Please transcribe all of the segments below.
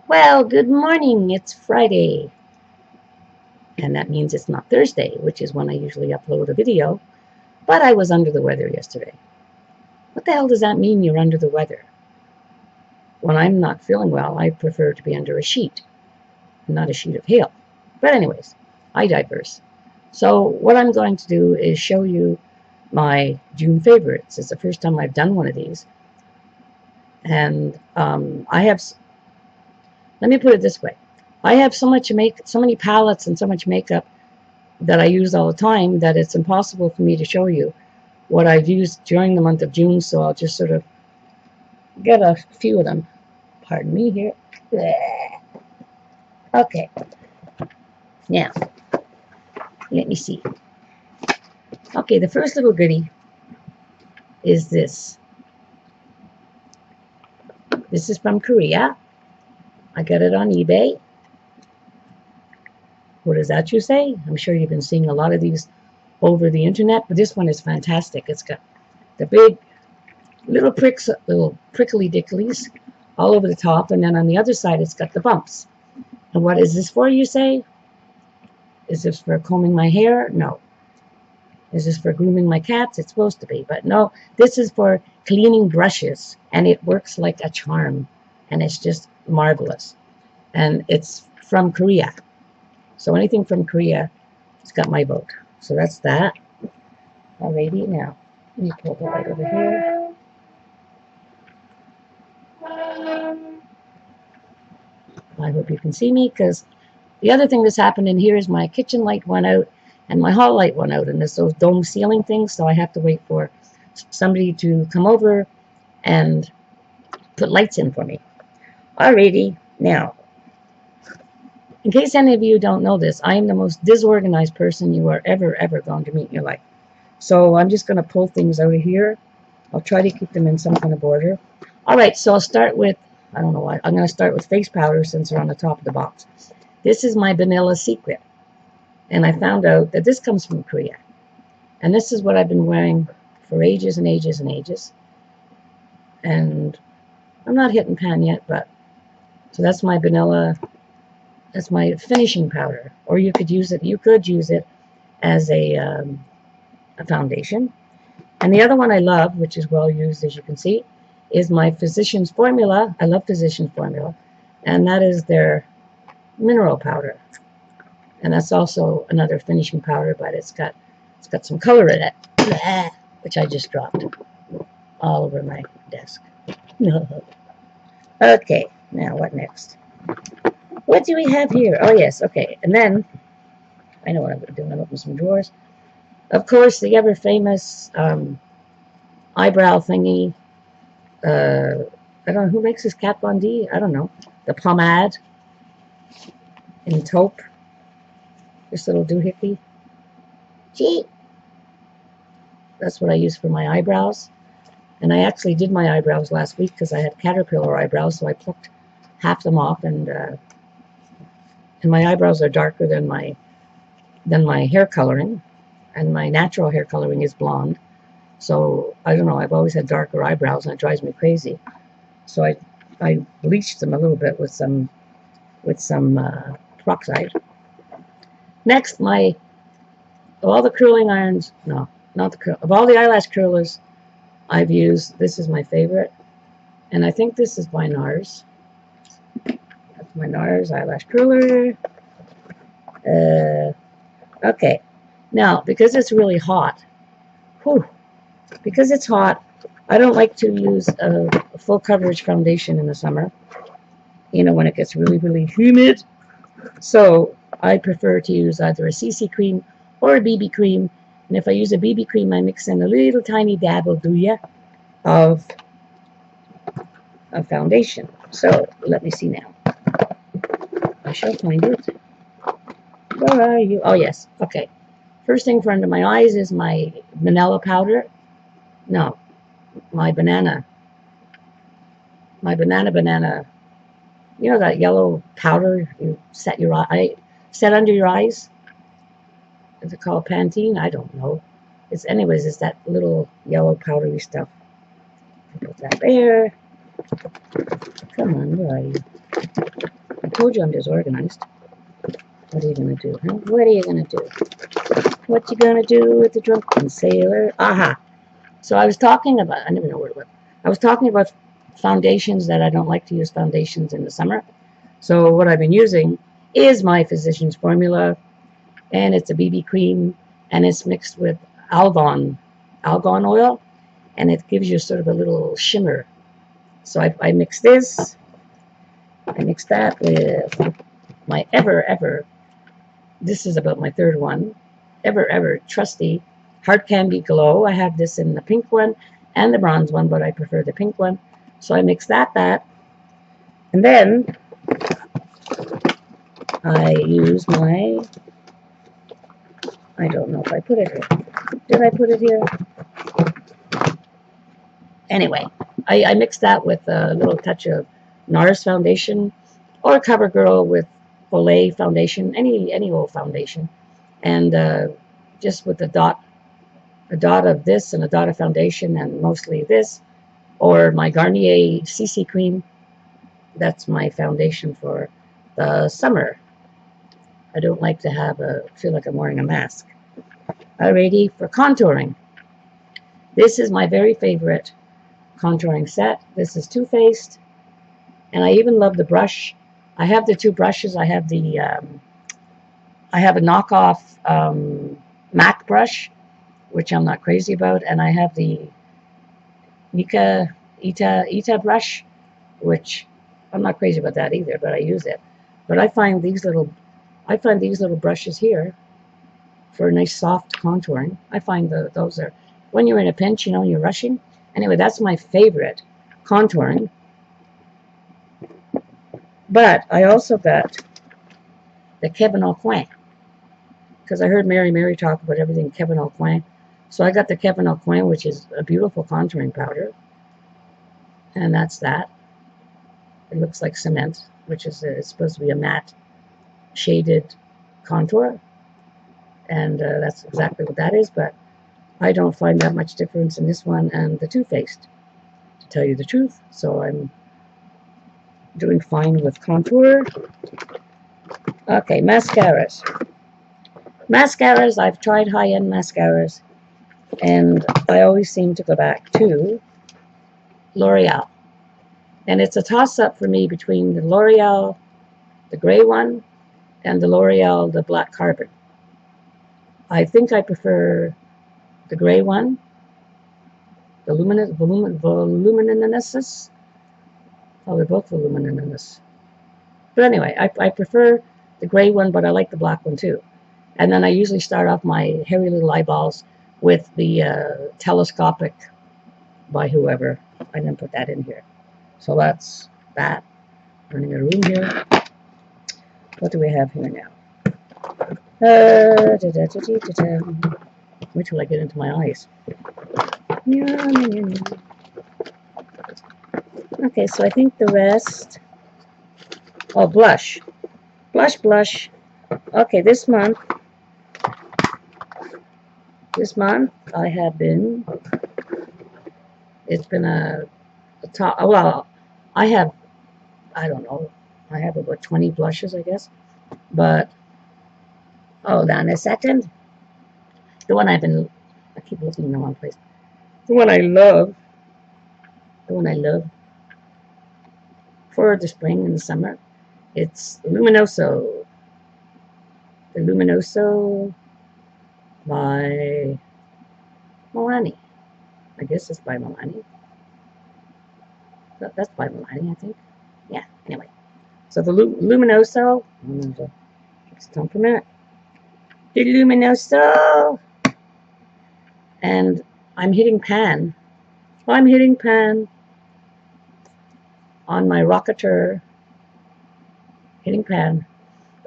Well, good morning. It's Friday. And that means it's not Thursday, which is when I usually upload a video. But I was under the weather yesterday. What the hell does that mean, you're under the weather? When I'm not feeling well, I prefer to be under a sheet, not a sheet of hail. But anyways, I digress. So what I'm going to do is show you my June favorites. It's the first time I've done one of these. And let me put it this way. I have so many palettes and so much makeup that I use all the time that it's impossible for me to show you what I've used during the month of June, so I'll just sort of get a few of them. Pardon me here. Okay. Now, let me see. Okay, the first little goodie is this. This is from Korea. I got it on eBay. What is that you say? I'm sure you've been seeing a lot of these over the internet, but this one is fantastic. It's got the big little pricks, little prickly dicklies all over the top, and then on the other side it's got the bumps. And what is this for, you say? Is this for combing my hair? No. Is this for grooming my cats? It's supposed to be, but no. This is for cleaning brushes, and it works like a charm, and it's just marvelous. And it's from Korea. So anything from Korea, it's got my vote. So that's that. Alrighty, now, let me pull the light over here. I hope you can see me, because the other thing that's happened in here is my kitchen light went out and my hall light went out, and it's those dome ceiling things, so I have to wait for somebody to come over and put lights in for me. Alrighty, now, in case any of you don't know this, I am the most disorganized person you are ever going to meet in your life. So I'm just going to pull things out of here. I'll try to keep them in some kind of order. Alright, so I'll start with, I don't know why, I'm going to start with face powder since they're on the top of the box. This is my Vanilla Secret. And I found out that this comes from Korea. And this is what I've been wearing for ages and ages and ages. And I'm not hitting pan yet, but so that's my vanilla, that's my finishing powder. Or you could use it as a foundation. And the other one I love, which is well used as you can see, is my Physicians Formula. I love Physicians Formula. And that is their mineral powder. And that's also another finishing powder, but it's got some color in it, which I just dropped all over my desk. Okay, now what next? What do we have here? Oh yes, okay. And then I know what I'm going to do. I'm going to open some drawers. Of course, the ever famous eyebrow thingy. I don't know who makes this, Kat Von D. I don't know. The pomade in taupe. This little doohickey. Gee. That's what I use for my eyebrows. And I actually did my eyebrows last week because I had caterpillar eyebrows, so I plucked half them off, and my eyebrows are darker than my hair coloring, and my natural hair coloring is blonde. So I don't know. I've always had darker eyebrows, and it drives me crazy. So I bleached them a little bit with some peroxide. Next, of all the curling irons, no, not the curl, of all the eyelash curlers I've used, this is my favorite. And I think this is by NARS. That's my NARS eyelash curler. Okay. Now, because it's really hot, because it's hot, I don't like to use a full coverage foundation in the summer. You know, when it gets really humid. So I prefer to use either a CC cream or a BB cream. And if I use a BB cream, I mix in a little tiny dab, of foundation. So let me see now. I shall find it. Where are you? Oh, yes. Okay. First thing for under my eyes is my vanilla powder. No, my banana. My banana. You know that yellow powder you set under your eyes? Is it called Pantene? I don't know. It's that little yellow powdery stuff. Put that there. Come on, where are you? told you I'm disorganized. What are you gonna do, huh? What are you gonna do? What you gonna do with the drunken sailor? Aha! So I was talking about, I don't even know where it was. I was talking about foundations that I don't like to use foundations in the summer. So what I've been using is my Physicians Formula, and it's a BB cream, and it's mixed with argan oil, and it gives you sort of a little shimmer. So I mix this, I mix that with my ever, this is about my third one, ever trusty Heart Candy Glow. I have this in the pink one and the bronze one, but I prefer the pink one. So I mix that, and then I use my, I don't know if I put it here. Did I put it here? Anyway, I mix that with a little touch of NARS foundation or CoverGirl with Olay foundation, any old foundation, and just with a dot of this and a dot of foundation, and mostly this, or my Garnier CC cream. That's my foundation for the summer. I don't like to feel like I'm wearing a mask. Alrighty, for contouring. This is my very favorite contouring set. This is Too Faced, and I even love the brush. I have the two brushes. I have the I have a knockoff MAC brush, which I'm not crazy about, and I have the Ita brush, which I'm not crazy about that either, but I use it. But I find these little brushes here for a nice soft contouring. I find those are, when you're in a pinch, you know, you're rushing. Anyway, that's my favorite contouring. But I also got the Kevyn Aucoin, because I heard Mary talk about everything Kevyn Aucoin. So I got the Kevyn Aucoin, which is a beautiful contouring powder. And that's that. It looks like cement, which is it's supposed to be a matte shaded contour. And that's exactly what that is, but I don't find that much difference in this one and the Too Faced, to tell you the truth. So I'm doing fine with contour. Okay, mascaras. Mascaras, I've tried high-end mascaras, and I always seem to go back to L'Oreal. And it's a toss-up for me between the L'Oreal, the gray one, and the L'Oreal, the black carbon. I think I prefer the gray one, the voluminous. Oh, they're both voluminous. But anyway, I prefer the gray one, but I like the black one too. And then I usually start off my hairy little eyeballs with the telescopic by whoever. I didn't put that in here. So that's that. Running a room here. What do we have here now? Wait till I get into my eyes. Okay, so I think the rest. Oh, blush. Blush. Okay, this month I have been. It's been a top. Well, I have about 20 blushes, I guess. But hold on a second. The one I keep looking in the wrong place. The one I love for the spring and the summer, it's Luminoso. The Luminoso by Milani. I guess it's by Milani. That's by Milani, I think. Yeah, anyway. So the Luminoso, just don't for a minute. The Luminoso! And I'm hitting pan. I'm hitting pan on my Rocketeur. Hitting pan.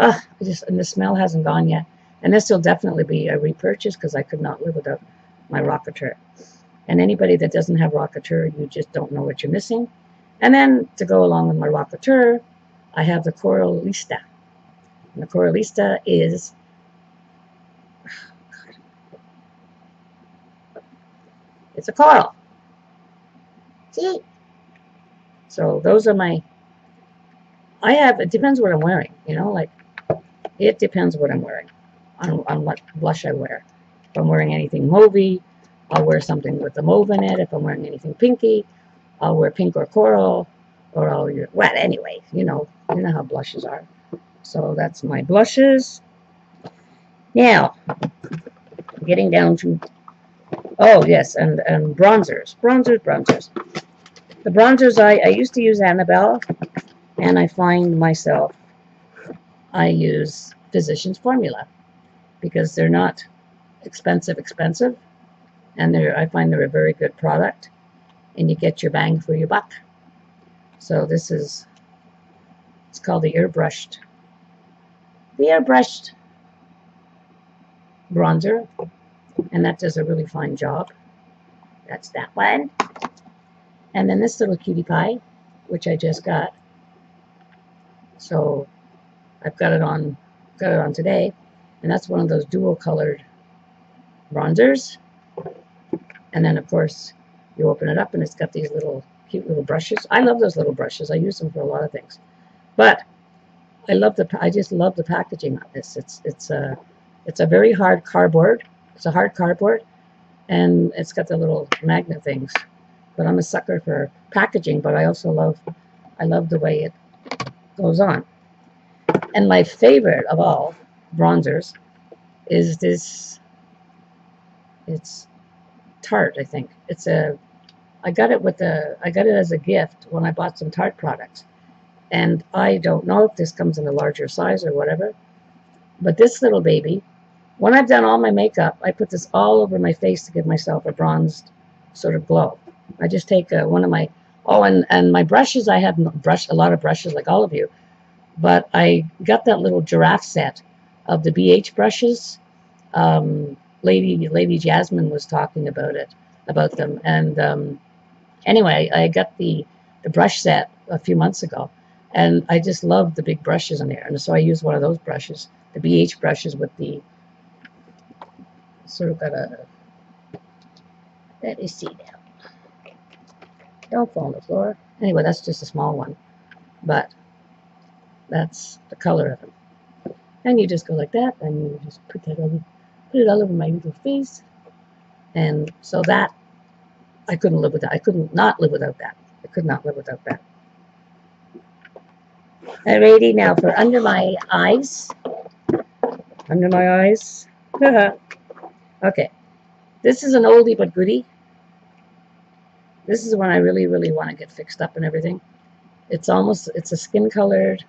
Ugh, and the smell hasn't gone yet. And this will definitely be a repurchase because I could not live without my Rocketeur. And anybody that doesn't have Rocketeur, you just don't know what you're missing. And then to go along with my Rocketeur, I have the Coralista. And the Coralista is, it's a coral. See? So those are my it depends what I'm wearing, you know, like, it depends what I'm wearing, on what blush I wear. If I'm wearing anything mauvey, I'll wear something with the mauve in it. If I'm wearing anything pinky, I'll wear pink or coral, or well, anyway, you know how blushes are. So that's my blushes. Now, getting down to, oh yes, and bronzers. The bronzers, I used to use Annabelle, and I find myself, I use Physicians Formula, because they're not expensive, and I find they're a very good product, and you get your bang for your buck. So this is, it's called the airbrushed bronzer, and that does a really fine job. That's that one. And then this little cutie pie, which I just got. So I've got it on today, and that's one of those dual colored bronzers. And then of course you open it up and it's got these little cute little brushes. I love those little brushes. I use them for a lot of things. But I just love the packaging on this. It's a very hard cardboard. It's a hard cardboard, and it's got the little magnet things. But I'm a sucker for packaging, but I also love the way it goes on. And my favorite of all bronzers is this. It's Tarte, I think. I got it as a gift when I bought some Tarte products. And I don't know if this comes in a larger size or whatever, but this little baby, when I've done all my makeup, I put this all over my face to give myself a bronzed sort of glow. I just take one of my, and my brushes, I have a lot of brushes like all of you, but I got that little giraffe set of the BH brushes. Lady Jasmine was talking about them, and anyway, I got the brush set a few months ago, and I just love the big brushes in there, and so I use one of those brushes, the BH brushes with the sort of got a, let me see now, don't fall on the floor. Anyway, that's just a small one, but that's the color of them. And you just go like that, and you just put it all over my little face. And so that, I couldn't live without. I could not live without that. I could not live without that. Alrighty, now for under my eyes. Under my eyes. Okay. This is an oldie but goodie. This is when I really, really want to get fixed up and everything. It's a skin colored,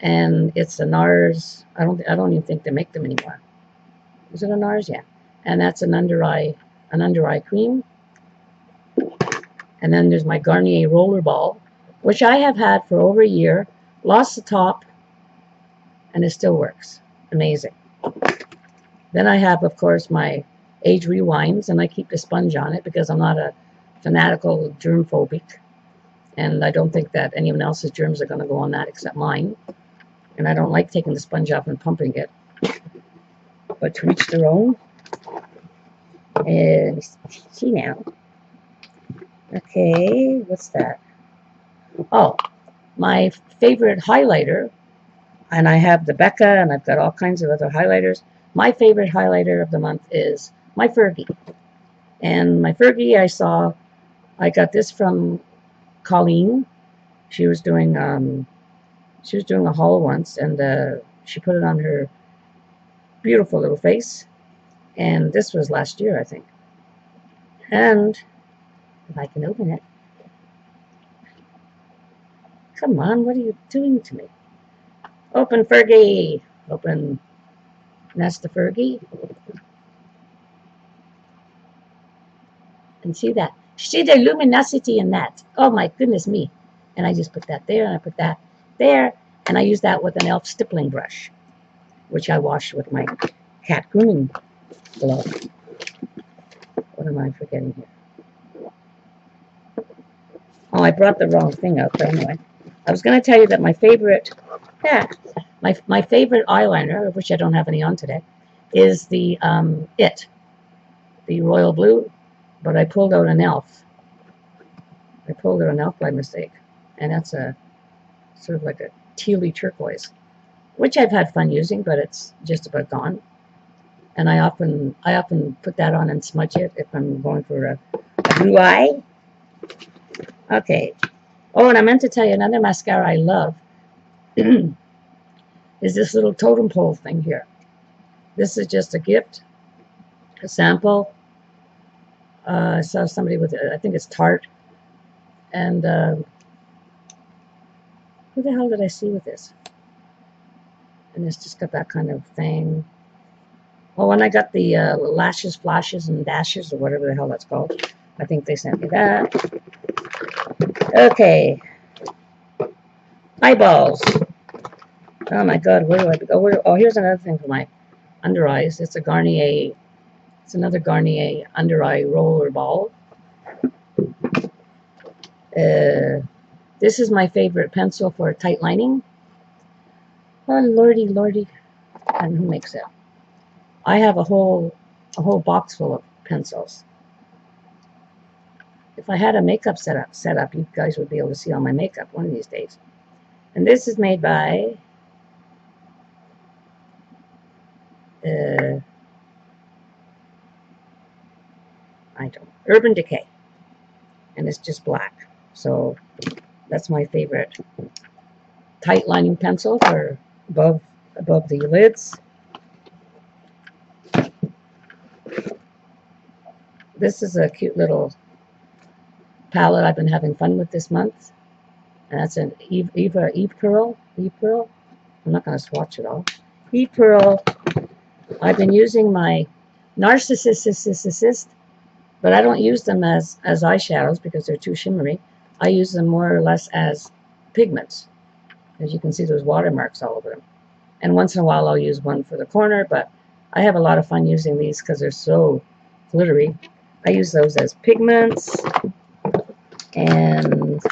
and it's a NARS. I don't even think they make them anymore. Is it a NARS? Yeah. And that's an under eye cream. And then there's my Garnier Rollerball, which I have had for over a year. Lost the top, and it still works. Amazing. Then I have, of course, my Age Rewinds, and I keep the sponge on it because I'm not a fanatical germ phobic, and I don't think that anyone else's germs are going to go on that except mine. And I don't like taking the sponge off and pumping it, but to each their own. And see now. Okay, what's that? Oh, my favorite highlighter, and I have the Becca, and I've got all kinds of other highlighters. My favorite highlighter of the month is my Fergie. And my Fergie, I got this from Colleen. She was doing a haul once, and she put it on her beautiful little face. And this was last year, I think. And if I can open it. Come on, what are you doing to me? Open, Fergie. Open. And that's the Fergie. And see that? See the luminosity in that? Oh my goodness me. And I just put that there, and I put that there, and I use that with an e.l.f. stippling brush, which I washed with my cat grooming glove. What am I forgetting here? Oh, I brought the wrong thing out, but anyway. I was going to tell you that my favorite, my favorite eyeliner, of which I don't have any on today, is the Royal Blue, but I pulled out an e.l.f. I pulled out an e.l.f. by mistake, and that's a sort of like a tealy turquoise, which I've had fun using, but it's just about gone. And I often put that on and smudge it if I'm going for a blue eye. Okay. Oh, and I meant to tell you another mascara I love is this little totem pole thing here. This is just a gift, a sample. I saw somebody with it. I think it's Tarte. And who the hell did I see with this? And it's just got that kind of thing. Oh, and I got the lashes, flashes, and dashes, or whatever the hell that's called. I think they sent me that. Okay. Eyeballs. Oh my God, where do I go? Oh, here's another thing for my under eyes. It's a Garnier. It's another Garnier under eye roller ball. This is my favorite pencil for tight lining. Oh lordy, lordy. And who makes it? I have a whole box full of pencils. If I had a makeup setup, you guys would be able to see all my makeup one of these days. And this is made by Urban Decay, and it's just black. So that's my favorite tight lining pencil for above the lids. This is a cute little palette I've been having fun with this month, and that's an Eve Pearl. I'm not going to swatch it all. Eve Pearl. I've been using my Narcissist, but I don't use them as eyeshadows because they're too shimmery. I use them more or less as pigments. As you can see, there's watermarks all over them. And once in a while I'll use one for the corner, but I have a lot of fun using these because they're so glittery. I use those as pigments. And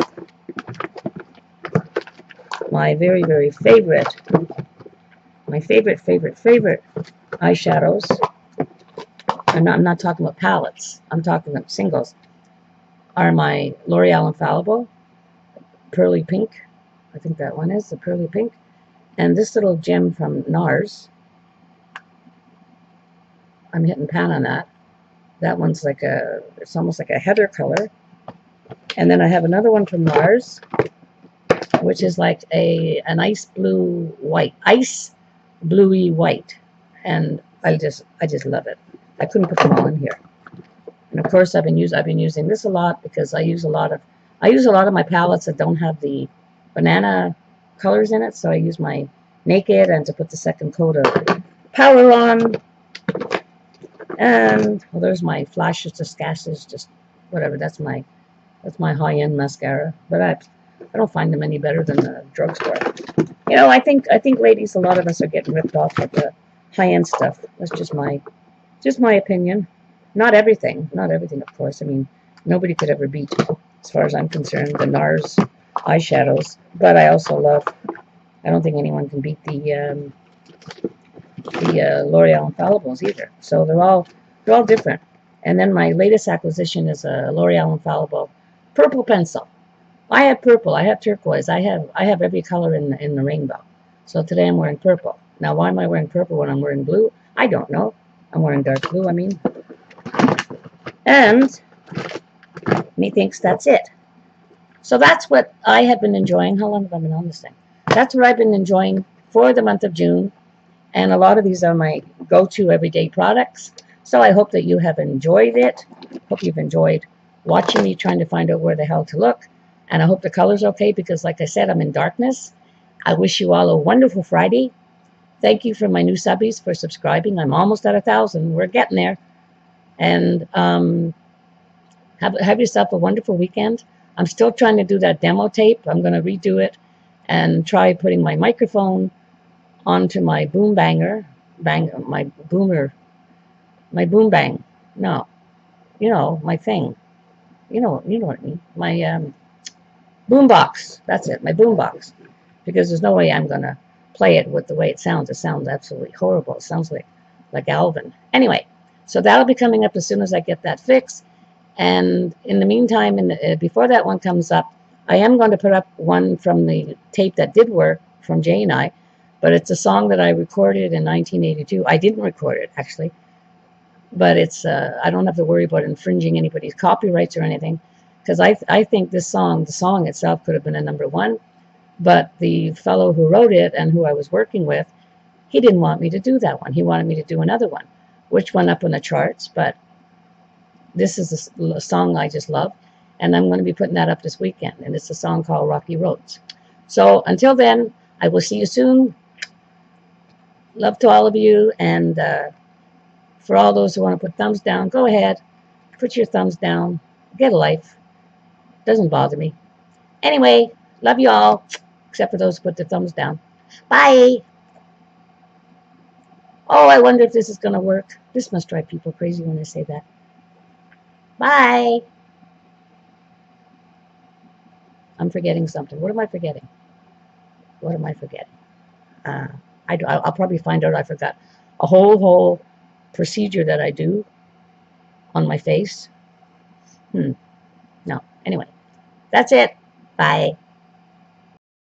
my very, very favorite, favorite eyeshadows, I'm not talking about palettes, I'm talking about singles, are my L'Oreal Infallible Pearly Pink. I think that one is the Pearly Pink. And this little gem from NARS. I'm hitting pan on that. That one's like it's almost like a heather color. And then I have another one from NARS, which is like an ice blue white, ice bluey white. And I just love it. I couldn't put them all in here. And of course I've been using this a lot because I use a lot of my palettes that don't have the banana colors in it. So I use my Naked and to put the second coat of powder on. And well, there's my flashes, disguises, just whatever. That's my high-end mascara. But I don't find them any better than the drugstore. You know, I think ladies, a lot of us are getting ripped off with the high-end stuff. That's just my opinion. Not everything, of course. I mean, nobody could ever beat, as far as I'm concerned, the NARS eyeshadows. But I also love. I don't think anyone can beat the L'Oreal Infallibles either. So they're all different. And then my latest acquisition is a L'Oreal Infallible purple pencil. I have purple, I have turquoise, I have every color in the rainbow. So today I'm wearing purple. Now why am I wearing purple when I'm wearing blue? I don't know. I'm wearing dark blue, I mean. And methinks that's it. So that's what I have been enjoying. How long have I been on this thing? That's what I've been enjoying for the month of June. And a lot of these are my go-to everyday products. So I hope that you have enjoyed it. Hope you've enjoyed watching me trying to find out where the hell to look. And I hope the color's okay because, like I said, I'm in darkness. I wish you all a wonderful Friday. Thank you for my new subbies for subscribing. I'm almost at 1,000. We're getting there. And have yourself a wonderful weekend. I'm still trying to do that demo tape. I'm going to redo it and try putting my microphone onto my boom banger, my boom bang. No, you know, my thing. You know what I mean. My boom box. That's it, my boom box. Because there's no way I'm going to play it with the way it sounds. It sounds absolutely horrible. It sounds like Alvin. Anyway, so that'll be coming up as soon as I get that fixed. And in the meantime, before that one comes up, I am going to put up one from the tape that did work from Jay and I, but it's a song that I recorded in 1982. I didn't record it, actually, but it's I don't have to worry about infringing anybody's copyrights or anything, because I think this song, the song itself, could have been a #1, but the fellow who wrote it and who I was working with, he didn't want me to do that one. He wanted me to do another one, which went up on the charts, but this is a song I just love, and I'm going to be putting that up this weekend, and it's a song called Rocky Roads. So until then, I will see you soon. Love to all of you, and for all those who want to put thumbs down, go ahead, put your thumbs down, get a life. Doesn't bother me. Anyway, love you all, except for those who put their thumbs down. Bye. Oh, I wonder if this is going to work. This must drive people crazy when I say that. Bye. I'm forgetting something. What am I forgetting? What am I forgetting? I'll probably find out I forgot a whole procedure that I do on my face. No. Anyway, that's it. Bye.